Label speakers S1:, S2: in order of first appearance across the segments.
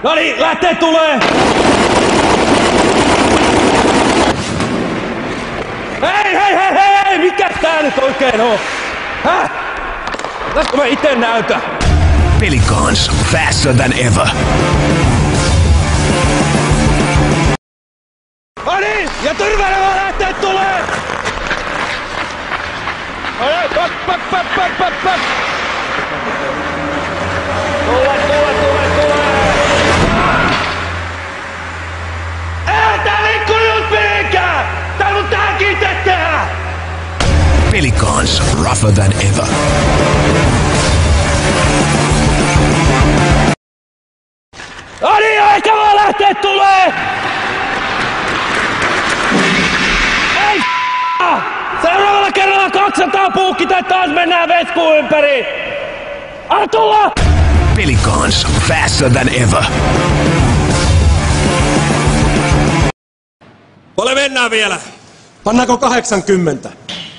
S1: No niin, lähtee tulee! Hei! Mikä tää nyt oikein on? Häh? Pitäisikö mä ite näytä?
S2: Pelicans, faster than ever.
S1: No niin, ja turveleva lähtee tulee! Pap! Tule! Ei tää liikku nyt mihinkään! Tää mun tääkin itse tehdä!
S2: Pelicans, rougher than ever.
S1: No niin, eikä vaan lähtee tulee! Ei seuraavalla kerralla 200 puukki tai taas mennään veskuun ympäri! Anna tulla!
S2: Pelicans, faster than ever.
S3: Paljon mennään vielä.
S4: Pannaanko 80?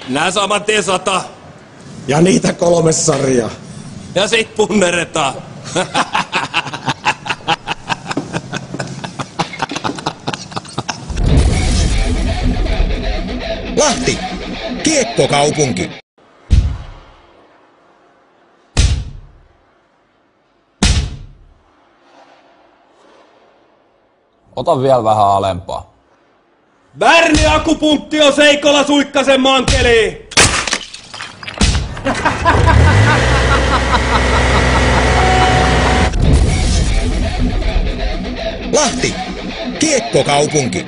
S3: Nää saman tien 100.
S4: Ja niitä 3 sarjaa.
S3: Ja sit punneretaan.
S5: Lahti, kiekkokaupunki.
S6: Ota vielä vähän alempaa.
S3: Värni akupunkti on Seikolla Suikkasen mankeliin.
S5: Lahti, kiekkokaupunki.